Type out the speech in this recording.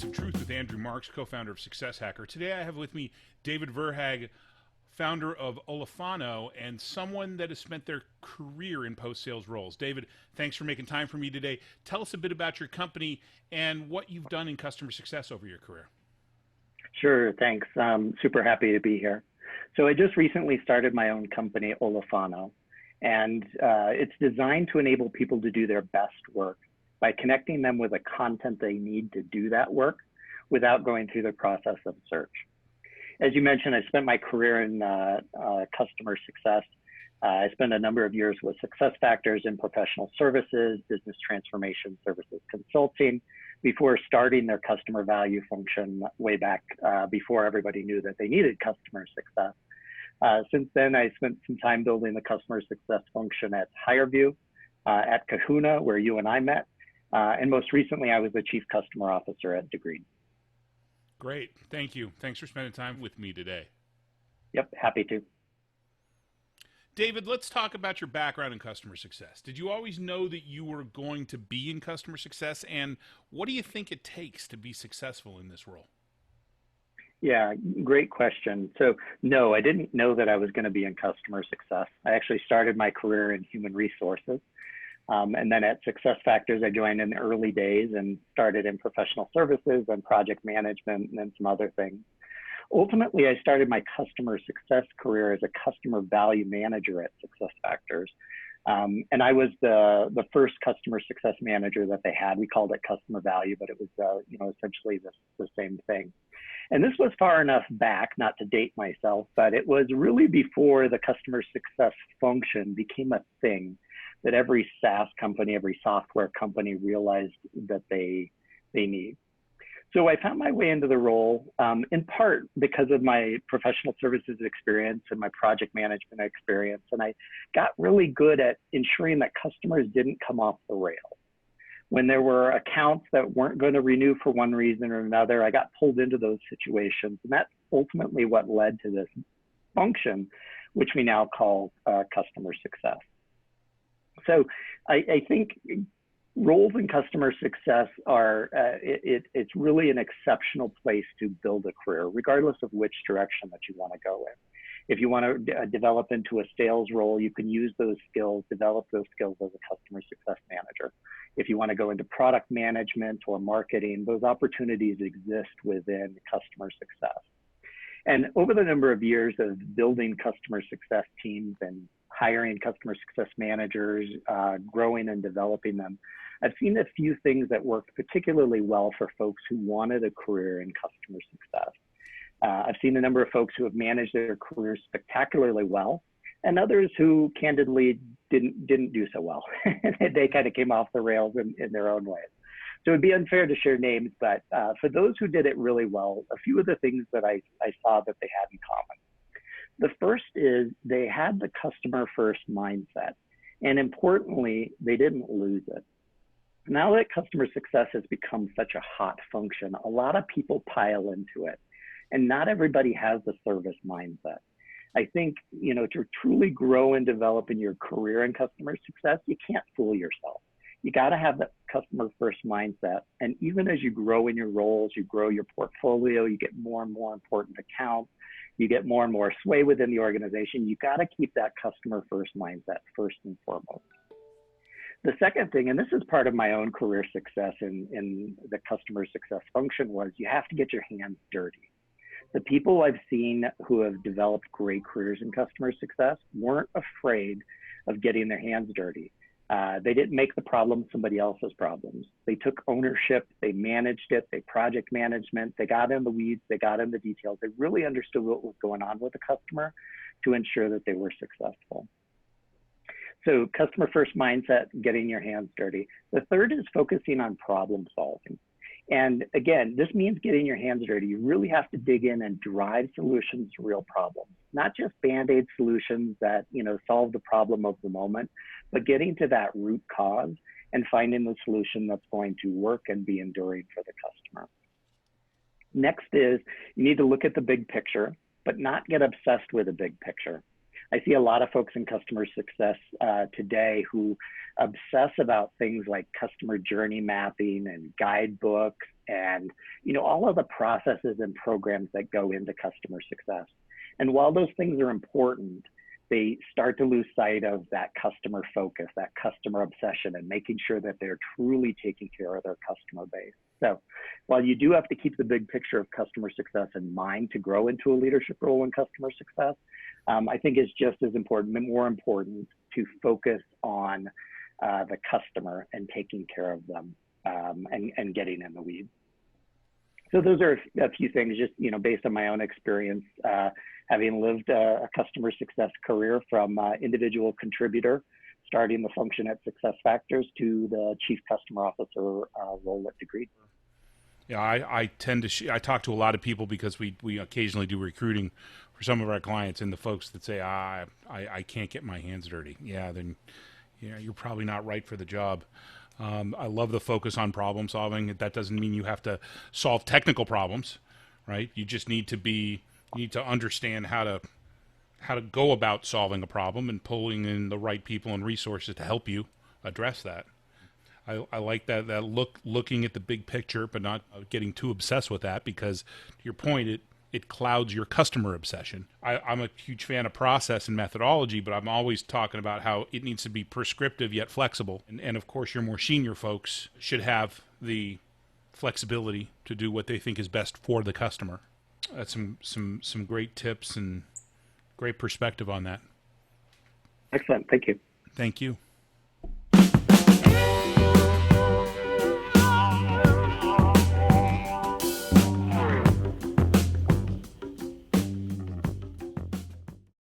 Moments of Truth with Andrew Marks, co-founder of Success Hacker. Today I have with me David Verhaag, founder of Olifano, and someone that has spent their career in post-sales roles. David, thanks for making time for me today. Tell us a bit about your company and what you've done in customer success over your career. Sure, thanks. I'm super happy to be here. So I just recently started my own company, Olifano, and it's designed to enable people to do their best work by connecting them with the content they need to do that work without going through the process of search. As you mentioned, I spent my career in customer success. I spent a number of years with SuccessFactors in professional services, business transformation services consulting, before starting their customer value function way back before everybody knew that they needed customer success. Since then, I spent some time building the customer success function at HireVue, at Kahuna, where you and I met. And most recently, I was the Chief Customer Officer at Degree. Great. Thank you. Thanks for spending time with me today. Yep, happy to. David, let's talk about your background in customer success. Did you always know that you were going to be in customer success? And what do you think it takes to be successful in this role? Yeah, great question. So no, I didn't know that I was going to be in customer success. I actually started my career in human resources. And then at SuccessFactors, I joined in the early days and started in professional services and project management and then some other things. Ultimately, I started my customer success career as a customer value manager at SuccessFactors. And I was the first customer success manager that they had. We called it customer value, but it was essentially the same thing. And this was far enough back, not to date myself, but it was really before the customer success function became a thing that every SaaS company, every software company realized that they need. So I found my way into the role in part because of my professional services experience and my project management experience. And I got really good at ensuring that customers didn't come off the rails. When there were accounts that weren't going to renew for one reason or another, I got pulled into those situations. And that's ultimately what led to this function, which we now call customer success. So I think roles in customer success are, it's really an exceptional place to build a career, regardless of which direction that you want to go in. If you want to develop into a sales role, you can use those skills, develop those skills as a customer success manager. If you want to go into product management or marketing, those opportunities exist within customer success. And over the number of years of building customer success teams and hiring customer success managers, growing and developing them, I've seen a few things that worked particularly well for folks who wanted a career in customer success. I've seen a number of folks who have managed their careers spectacularly well, and others who candidly didn't do so well. They kind of came off the rails in their own ways. So it'd be unfair to share names, but for those who did it really well, a few of the things that I saw that they had in common. The first is they had the customer first mindset, and importantly, they didn't lose it. Now that customer success has become such a hot function, a lot of people pile into it, and not everybody has the service mindset. I think, to truly grow and develop in your career in customer success, you can't fool yourself. You got to have that customer first mindset. And even as you grow in your roles, you grow your portfolio, you get more and more important accounts, you get more and more sway within the organization, you got to keep that customer first mindset first and foremost. The second thing, and this is part of my own career success in the customer success function, was you have to get your hands dirty. The people I've seen who have developed great careers in customer success weren't afraid of getting their hands dirty. They didn't make the problem somebody else's problems. They took ownership, they managed it, they project management, they got in the weeds, they got in the details. They really understood what was going on with the customer to ensure that they were successful. So customer first mindset, getting your hands dirty. The third is focusing on problem solving. And again, this means getting your hands dirty. You really have to dig in and drive solutions to real problems, not just Band-Aid solutions that, solve the problem of the moment, but getting to that root cause and finding the solution that's going to work and be enduring for the customer. Next is you need to look at the big picture, but not get obsessed with the big picture. I see a lot of folks in customer success today who obsess about things like customer journey mapping and guidebooks and all of the processes and programs that go into customer success. And while those things are important, they start to lose sight of that customer focus, that customer obsession, and making sure that they're truly taking care of their customer base. So while you do have to keep the big picture of customer success in mind to grow into a leadership role in customer success, I think it's just as important, more important, to focus on the customer and taking care of them, and getting in the weeds. So those are a few things, just based on my own experience, having lived a customer success career from individual contributor, starting the function at SuccessFactors, to the chief customer officer role at Degree. Yeah, I tend to I talk to a lot of people because we occasionally do recruiting for some of our clients, and the folks that say I can't get my hands dirty. Yeah, then you're probably not right for the job. I love the focus on problem solving. That doesn't mean you have to solve technical problems, right? You just need to understand how to go about solving a problem and pulling in the right people and resources to help you address that. I like that looking at the big picture, but not getting too obsessed with that, because to your point, it clouds your customer obsession. I'm a huge fan of process and methodology, but I'm always talking about how it needs to be prescriptive yet flexible. And of course, your more senior folks should have the flexibility to do what they think is best for the customer. That's some great tips and great perspective on that. Excellent. Thank you. Thank you.